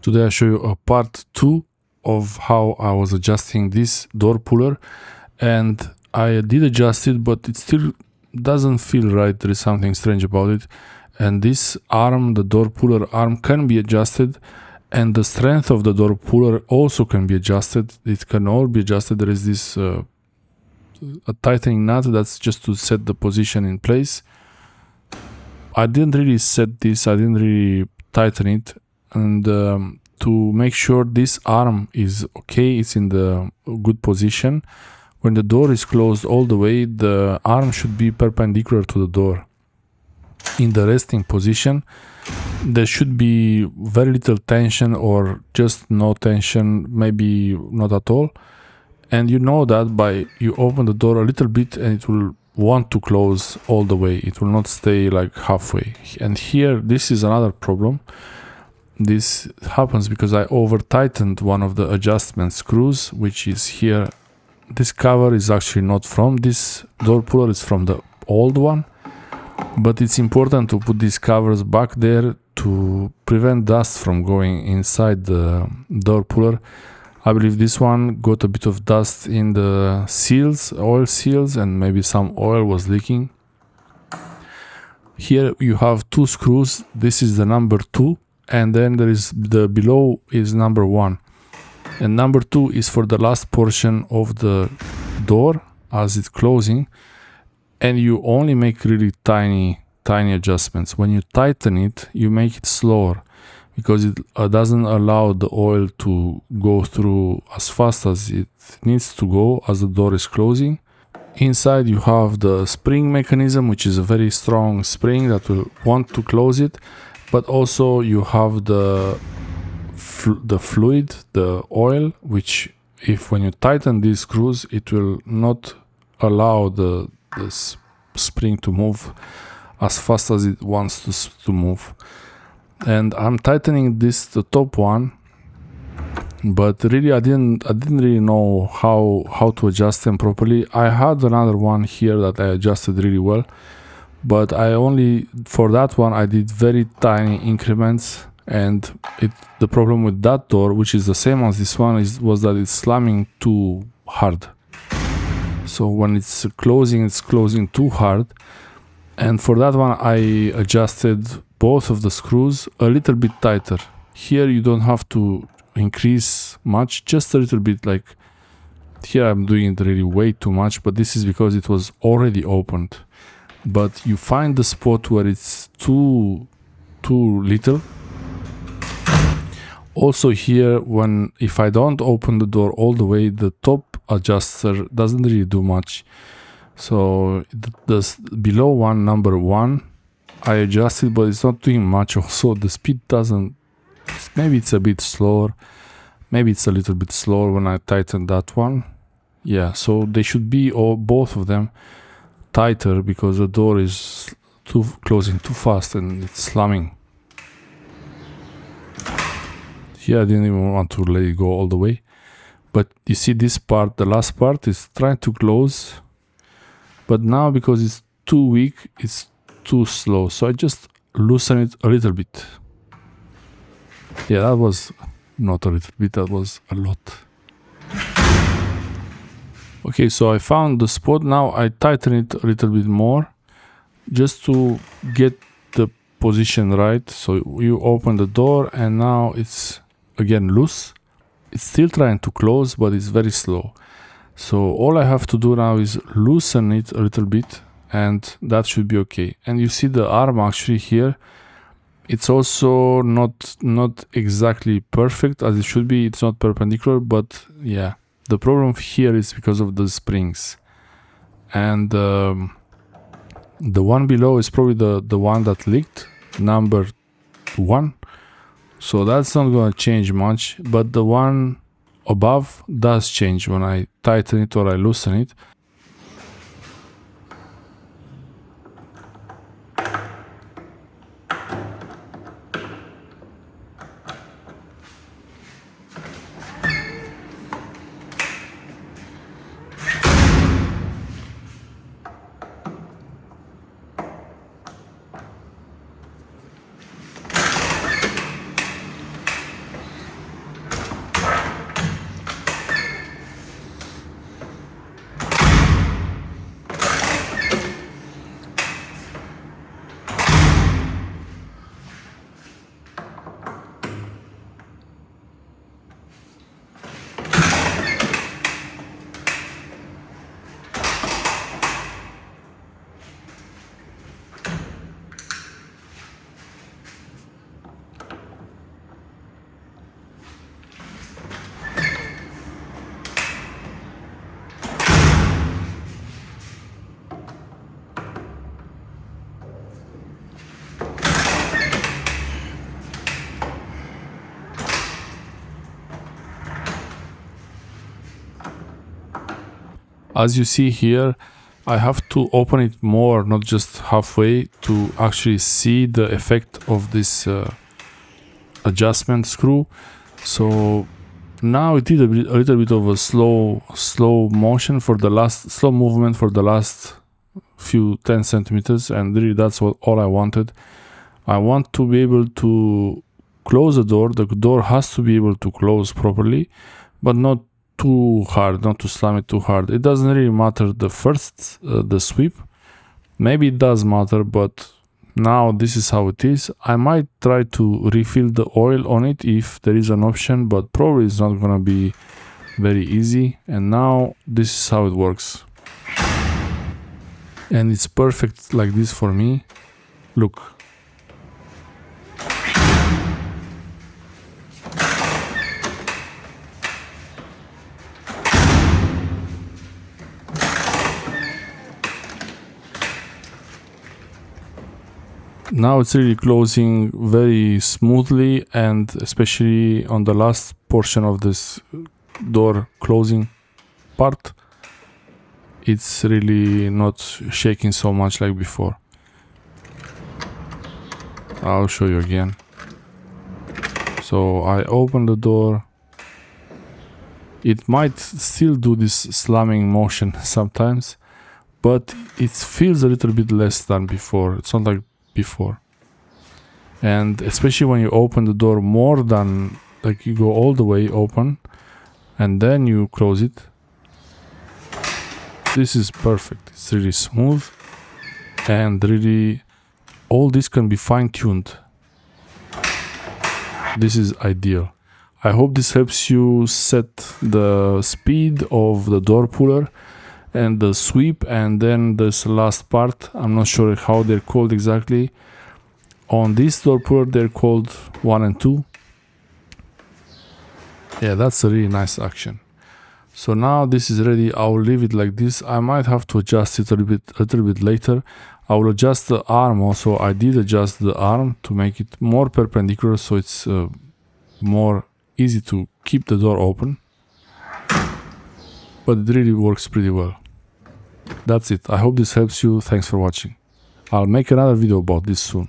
Today I show you a part 2 of how I was adjusting this door puller, and I did adjust it, but it still doesn't feel right. There is something strange about it, and this arm, the door puller arm, can be adjusted, and the strength of the door puller also can be adjusted. It can all be adjusted. There is this a tightening nut that's just to set the position in place. I didn't really set this, I didn't really tighten it, and to make sure this arm is okay, it's in the good position. When the door is closed all the way, the arm should be perpendicular to the door. In the resting position, there should be very little tension or just no tension, maybe not at all. And you know that by you open the door a little bit and it will want to close all the way. It will not stay like halfway. And here, this is another problem. This happens because I over tightened one of the adjustment screws, which is here. This cover is actually not from this door puller, it's from the old one. But it's important to put these covers back there to prevent dust from going inside the door puller. I believe this one got a bit of dust in the seals, oil seals, and maybe some oil was leaking. Here you have two screws. This is the number 2, and then there is the below is number 1. And number 2 is for the last portion of the door as it's closing, and you only make really tiny adjustments. When you tighten it, you make it slower, because it doesn't allow the oil to go through as fast as it needs to go as the door is closing. Inside you have the spring mechanism, which is a very strong spring that will want to close it, but also you have the fluid, the oil, which if when you tighten these screws, it will not allow the spring to move as fast as it wants to move. And I'm tightening this, the top one, but really I didn't really know how to adjust them properly. I had another one here that I adjusted really well, but for that one I did very tiny increments, and the problem with that door, which is the same as this one, was that it's slamming too hard. So when it's closing too hard, and for that one I adjusted both of the screws a little bit tighter. Here you don't have to increase much, just a little bit. Like here I'm doing it really way too much, but this is because it was already opened. But you find the spot where it's too little. Also here, if I don't open the door all the way, the top adjuster doesn't really do much. So the below one, number 1, I adjusted, but it's not doing much. Also the speed maybe it's a bit slower, maybe it's a little bit slower when I tighten that one. Yeah, so they should be both of them tighter, because the door is closing too fast and it's slamming. Here I didn't even want to let it go all the way, but you see this part, the last part, is trying to close, but now because it's too weak, it's too slow. So I just loosen it a little bit. Yeah, that was not a little bit, that was a lot. Okay, so I found the spot. Now I tighten it a little bit more just to get the position right. So you open the door and now it's again loose. It's still trying to close, but it's very slow. So all I have to do now is loosen it a little bit, and that should be okay. And you see the arm actually here, it's also not exactly perfect as it should be. It's not perpendicular, but yeah, the problem here is because of the springs. And the one below is probably the one that leaked, number 1. So that's not going to change much, but the one above does change when I tighten it or I loosen it. As you see here, I have to open it more, not just halfway, to actually see the effect of this adjustment screw. So now it did a little bit of a slow motion for the last, slow movement for the last few 10 centimeters, and really that's all I wanted. I want to be able to close the door has to be able to close properly, but not too hard, not to slam it too hard. It doesn't really matter the first, the sweep. Maybe it does matter, but now this is how it is. I might try to refill the oil on it if there is an option, but probably it's not gonna be very easy. And now this is how it works. And it's perfect like this for me. Look. Now it's really closing very smoothly, and especially on the last portion of this door closing part, it's really not shaking so much like before. I'll show you again. So I open the door. It might still do this slamming motion sometimes, but it feels a little bit less than before. It's not like before. And especially when you open the door more than, like, you go all the way open and then you close it, this is perfect. It's really smooth, and really all this can be fine-tuned. This is ideal. I hope this helps you set the speed of the door puller and the sweep, and then this last part, I'm not sure how they're called exactly. On this door puller they're called 1 and 2. Yeah, that's a really nice action. So now this is ready. I'll leave it like this. I might have to adjust it a little bit later. I will adjust the arm also. I did adjust the arm to make it more perpendicular, so it's more easy to keep the door open. But it really works pretty well. That's it. I hope this helps you. Thanks for watching. I'll make another video about this soon.